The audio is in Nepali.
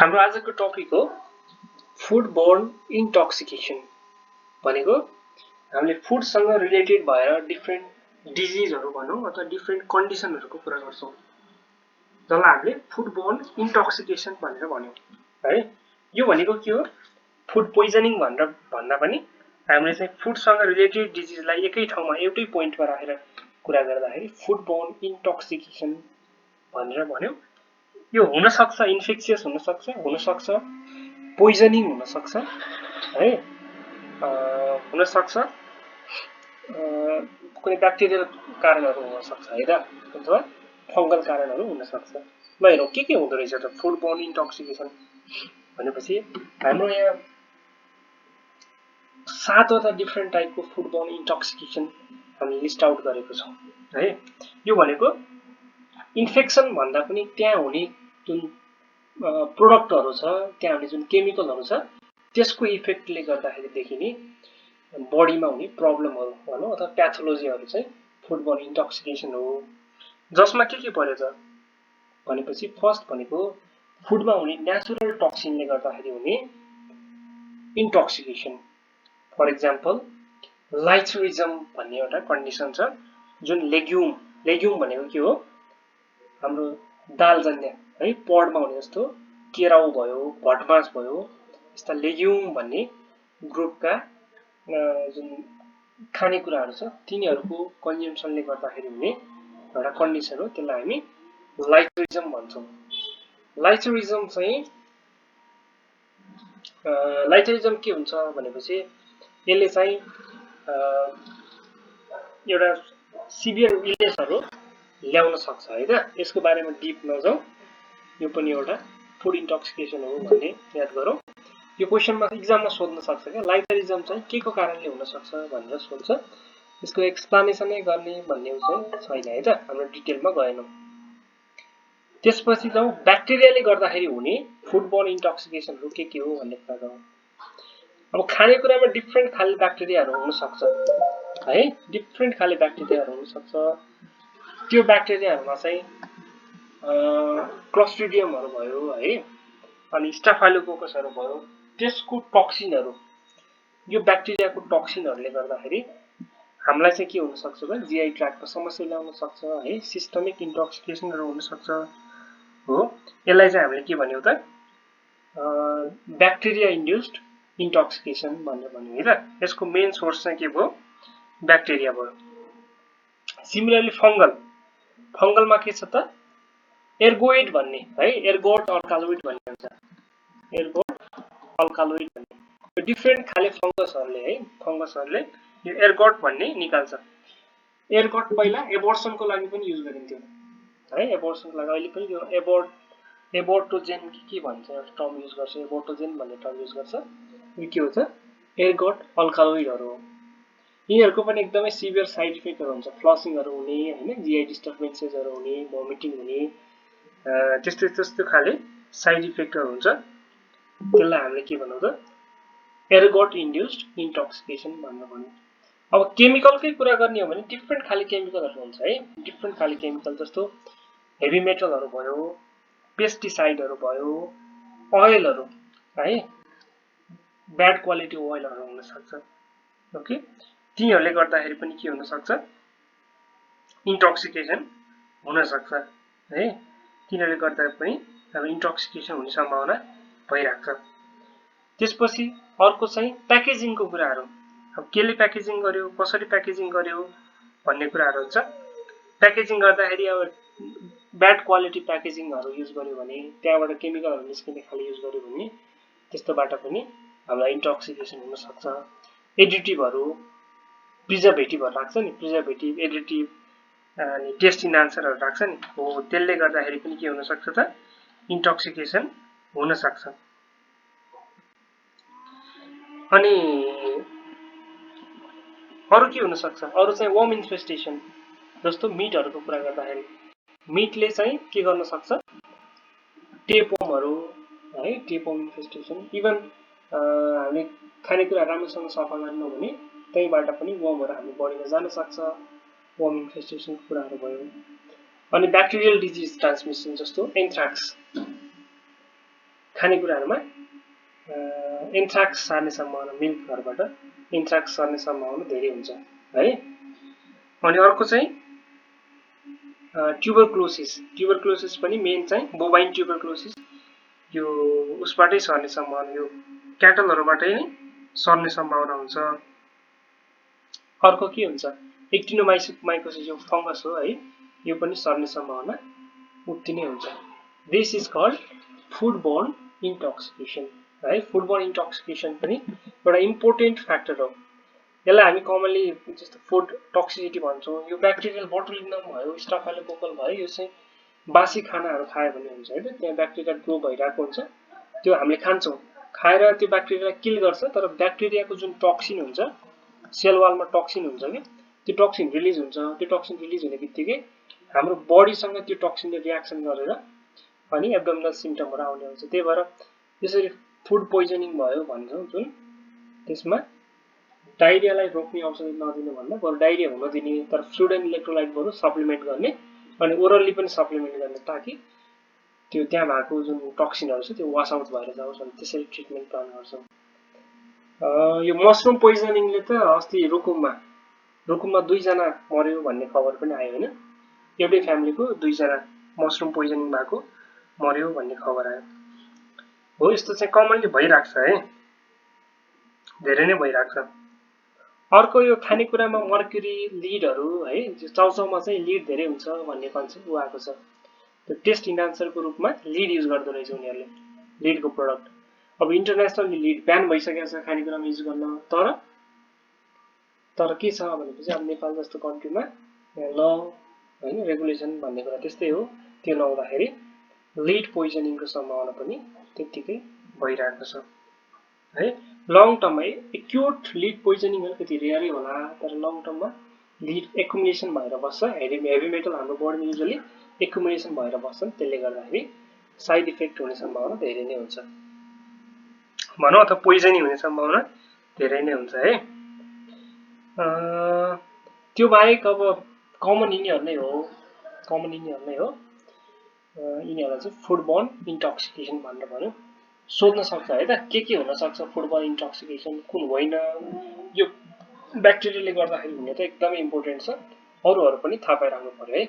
हाम्रो आजको टपिक हो फूड बोर्न इन्टोक्सिकेसन भनेको हामीले फूडसँग रिलेटेड भएर डिफ्रेन्ट डिजिजहरु भनौं अथवा डिफ्रेन्ट कन्डिसनहरुको कुरा गर्छौं जसलाई हामीले फूड बोर्न इन्टोक्सिकेसन भनेर भन्यौं है। यो भनेको के हो? फूड पोइजनिङ भनेर भन्दा पनि हामीले चाहिँ फूडसँग रिलेटेड डिजिजलाई एकै ठाउँमा एउटै पोइन्टमा राखेर कुरा गर्दाखेरि फूड बोर्न इन्टोक्सिकेसन भनेर भन्यौं। यो हुन सक्छ इन्फेक्सियस हुन सक्छ पोइजनिङ हुन सक्छ है, हुन सक्छ कुनै ब्याक्टेरियल कारणहरु हुन सक्छ है त, अथवा फंगल कारणहरु हुन सक्छ। ल हेरौं के हुँदो रहेछ त फूड बोर्न इन्टोक्सिकेसन भनेपछि हाम्रो यहाँ 7 वटा डिफ्रेन्ट टाइपको फूड बोर्न इन्टोक्सिकेसन हामी लिस्ट आउट गरेको छौं है। यो भनेको इन्फेक्सन भन्दा पनि त्यहाँ हुने जुन प्रोडक्टहरु छ, त्यहाँ हुने जुन केमिकलहरु छ त्यसको इफेक्टले गर्दाखेरि देखिने बडीमा हुने प्रब्लमहरु भनौं अथवा प्याथोलोजीहरु चाहिँ फूड बोर्न इन्टोक्सिकेसन हो। जसमा के पर्यो त भनेपछि फर्स्ट भनेको फूडमा हुने नेचुरल टक्सिनले गर्दाखेरि हुने इन्टोक्सिकेसन। फर एक्जाम्पल लाइचुरिज्म भन्ने एउटा कन्डिसन छ जुन लेग्युम भनेको के हो? हाम्रो दालजन्य है, पडमा हुने जस्तो केराउ भयो, भटमास भयो, यस्ता लेग्युम भन्ने ग्रुपका जुन खानेकुराहरु छ तिनीहरुको कन्ज्युम्सनले गर्दाखेरि हुने एउटा कन्डिसन हो, त्यसलाई हामी लाइचुरिज्म भन्छौं। लाइचुरिज्म के हुन्छ भनेपछि यसले चाहिँ एउटा सिभियर इलनेसहरु ल्याउन सक्छ है त। यसको बारेमा डीप नजाऊ, यो पनि एउटा फूड इन्टोक्सिकेसन हो भन्ने याद गरौँ। यो क्वेशनमा एक्जाममा सोध्न सक्छ के लाइचुरिज्म चाहिँ के को कारणले हुन सक्छ भनेर सोध्छ। यसको एक्सप्लेनेसनै गर्ने भन्ने चाहिँ छैन है त, हाम्रो डिटेलमा गएनौं। त्यसपछि जाऊ ब्याक्टेरियाले गर्दाखेरि हुने फूड बोर्न इन्टोक्सिकेसनहरु के हो भन्ने कुरा गरौँ। अब खानेकुरामा डिफ्रेन्ट खाले ब्याक्टेरियाहरु हुन सक्छ है, डिफ्रेन्ट खाले ब्याक्टेरियाहरु हुन सक्छ। त्यो ब्याक्टेरियाहरुमा चाहिँ क्लोस्ट्रिडियमहरु भयो है, अनि स्टाफाइलोकोकसहरु भयो। त्यसको टक्सिनहरु, यो ब्याक्टेरियाको टक्सिनहरुले गर्दाखेरि हामीलाई चाहिँ के हुन सक्छ त जीआई ट्र्याक्टको समस्या ल्याउन सक्छ है, सिस्टमिक इन्टोक्सिकेसनहरु हुन सक्छ हो। यसलाई चाहिँ हामीले के भन्यौ त ब्याक्टेरिया इन्ड्युस्ड इन्टोक्सिकेसन भनेर भन्यौ है त। यसको मेन सोर्स चाहिँ के भयो? ब्याक्टेरिया भयो। सिमिलरली फंगलमा के छ त एर्गोइड भन्ने है, एर्गोट अल्कालोइड भन्ने हुन्छ, एर्गोट अल्कालोइड भन्ने। यो डिफ्रेन्ट खाले फंगसहरुले यो एर्गोट भन्ने निकाल्छ। एर्गोट पहिला एबोर्सनको लागि पनि युज गरिन्थ्यो है, एबोर्सनको लागि अहिले पनि यो एबोर्टोजेन के भन्छ टर्म युज गर्छ, एबोर्टोजेन भन्ने टर्म युज गर्छ। यो के हो त एर्गोट अल्कालोइडहरु हो। यिनीहरुको पनि एकदमै सिभियर साइड इफेक्टहरु हुन्छ, फ्लसिङहरु हुने हैन, जीआई डिस्टर्बेन्सेसहरु हुने, भोमिटिङ हुने, त्यस्तो खाले साइड इफेक्टहरु हुन्छ। त्यसलाई हामीले के भनौं त एर्गोट इन्ड्युस्ड इन्टोक्सिकेसन भनेर भन्यौ। अब केमिकलकै कुरा गर्ने हो भने डिफ्रेन्ट खाले केमिकलहरु हुन्छ है, डिफ्रेन्ट खाले केमिकल जस्तो हेभी मेटलहरु भयो, पेस्टिसाइडहरु भयो, ओइलहरु है, ब्याड क्वालिटी ओइलहरु हुन सक्छ। ओके, तिनीहरुले गर्दाखेरि पनि के हुन सक्छ इन्टोक्सिकेसन हुन सक्छ है। तिनीहरुले गर्दा पनि अब इन्टोक्सिकेसन हुने सम्भावना भइराख्छ। त्यसपछि अर्को चाहिँ प्याकेजिङको कुराहरु। अब केले प्याकेजिङ गर्यो, कसरी प्याकेजिङ गर्यो भन्ने कुराहरु हुन्छ। प्याकेजिङ गर्दाखेरि अब ब्याड क्वालिटी प्याकेजिङहरु युज गर्यो भने, त्यहाँबाट केमिकलहरु निस्किने खाली युज गर्यो भने त्यस्तोबाट पनि हामीलाई इन्टोक्सिकेसन हुन सक्छ। एडिटिभहरु, प्रिजर्भेटिभहरु राख्छ नि, प्रिजर्भेटिभ, एडिटिभ अनि टेस्ट इन्हान्सरहरु राख्छ नि हो, त्यसले गर्दाखेरि पनि के हुन सक्छ त इन्टोक्सिकेसन हुन सक्छ। अनि अरु के हुन सक्छ? अरु चाहिँ वर्म इन्फेस्टेसन, जस्तो मिटहरुको कुरा गर्दाखेरि मिटले चाहिँ के गर्न सक्छ टेपवर्महरु है, टेपवर्म इन्फेस्टेसन। इभन हामीले खानेकुरा राम्रोसँग सफा गरेनौं भने त्यहीबाट पनि वर्महरु हाम्रो बडीमा जान सक्छ, वर्म इन्फेस्टेसनको कुराहरु भयो। अनि ब्याक्टेरियल डिजिज ट्रान्समिसन जस्तो एन्थ्राक्स, खानेकुराहरूमा एन्थ्राक्स सार्ने सम्भावना मिल्कहरूबाट एन्थ्राक्स सर्ने सम्भावना धेरै हुन्छ है। अनि अर्को चाहिँ ट्युबरक्लोसिस पनि मेन चाहिँ बोभाइन ट्युबरक्लोसिस यो उसबाटै सर्ने सम्भावना यो क्याटलहरूबाटै नै सर्ने सम्भावना हुन्छ। अर्को के हुन्छ एक्टिनोमाइकोसिस यो फंगस हो है, यो पनि सर्ने सम्भावना उति नै हुन्छ। This is called food borne intoxication है। फुड बोर्न इन्टोक्सिकेसन पनि एउटा इम्पोर्टेन्ट फ्याक्टर हो। यसलाई हामी कमनली जस्तो फुड टक्सिसिटी भन्छौँ। यो ब्याक्टेरियल बोटुलिनम भयो, स्टाफाइलोकोकल भयो, यो चाहिँ बासी खानाहरू खायो भने हुन्छ है। त्यहाँ ब्याक्टेरिया ग्रो भइरहेको हुन्छ, त्यो हामीले खान्छौँ, खाएर त्यो ब्याक्टेरियालाई किल गर्छ। तर ब्याक्टेरियाको जुन टक्सिन हुन्छ, सेल वालमा टक्सिन हुन्छ कि त्यो टक्सिन रिलिज हुन्छ। त्यो टक्सिन रिलिज हुने बित्तिकै हाम्रो बडीसँग त्यो टक्सिनले रियाक्सन गरेर अनि एब्डोमिनल सिम्पटमहरू आउने हुन्छ। त्यही भएर यसरी फुड पोइजनिङ भयो भन्छौँ जुन, त्यसमा डाइरियालाई रोक्ने औषधि नदिनु भन्दा बरु डाइरिया हुन दिने, तर फ्लुइड एन्ड इलेक्ट्रोलाइटबाट सप्लिमेन्ट गर्ने अनि ओरली पनि सप्लिमेन्ट गर्ने, ताकि त्यो त्यहाँ भएको जुन टक्सिनहरू छ त्यो वास आउट भएर जाओस्। अनि त्यसरी ट्रिटमेन्ट प्लान गर्छौँ। यो मसरुम पोइजनिङले त अस्ति रुकुममा 2 जना मर्यो भन्ने खबर पनि आयो होइन। एउटै फ्यामिलीको 2 जना मसरुम पोइजनिङ भएको मर्यो भन्ने खबर आयो हो। यस्तो चाहिँ कमनली भइराख्छ है, धेरै नै भइराख्छ। अर्को यो खानेकुरामा मर्क्युरी लिडहरू है, चाउचाउमा चाहिँ लिड धेरै हुन्छ भन्ने कन्सेप्ट आएको छ। त्यो टेस्ट इन्हान्सरको रूपमा लिड युज गर्दो रहेछ उनीहरूले, लिडको प्रोडक्ट। अब इन्टरनेसनली लिड ब्यान भइसकेको छ खानेकुरामा युज गर्न। तर के छ भनेपछि अब नेपाल जस्तो कन्ट्रीमा ल होइन रेगुलेसन भन्ने कुरा त्यस्तै हो। त्यो नहुँदाखेरि लिड पोइजनिङको सम्भावना पनि त्यत्तिकै भइरहेको छ है। लङ टर्ममा एक्युट लिड पोइजनिङ त्यति रेयरै होला, तर लङ टर्ममा लिड एकुमुलेसन भएर बस्छ। हेभी मेटल हाम्रो बडीमा युजली एकुमुलेसन भएर बस्छन्, त्यसले गर्दाखेरि साइड इफेक्ट हुने सम्भावना धेरै नै हुन्छ भनौँ, अथवा पोइजनिङ हुने सम्भावना धेरै नै हुन्छ है। त्यो बाहेक अब कमन यिनीहरू नै हो, यिनीहरूलाई चाहिँ फुड बोर्न इन्टोक्सिकेसन भनेर भन्यो। सोध्न सक्छ है त के हुन सक्छ फुड बोर्न इन्टोक्सिकेसन, कुन होइन। यो ब्याक्टेरियाले गर्दाखेरि हुने त एकदमै इम्पोर्टेन्ट छ, अरूहरू पनि थाहा पाइराख्नु पर्यो है।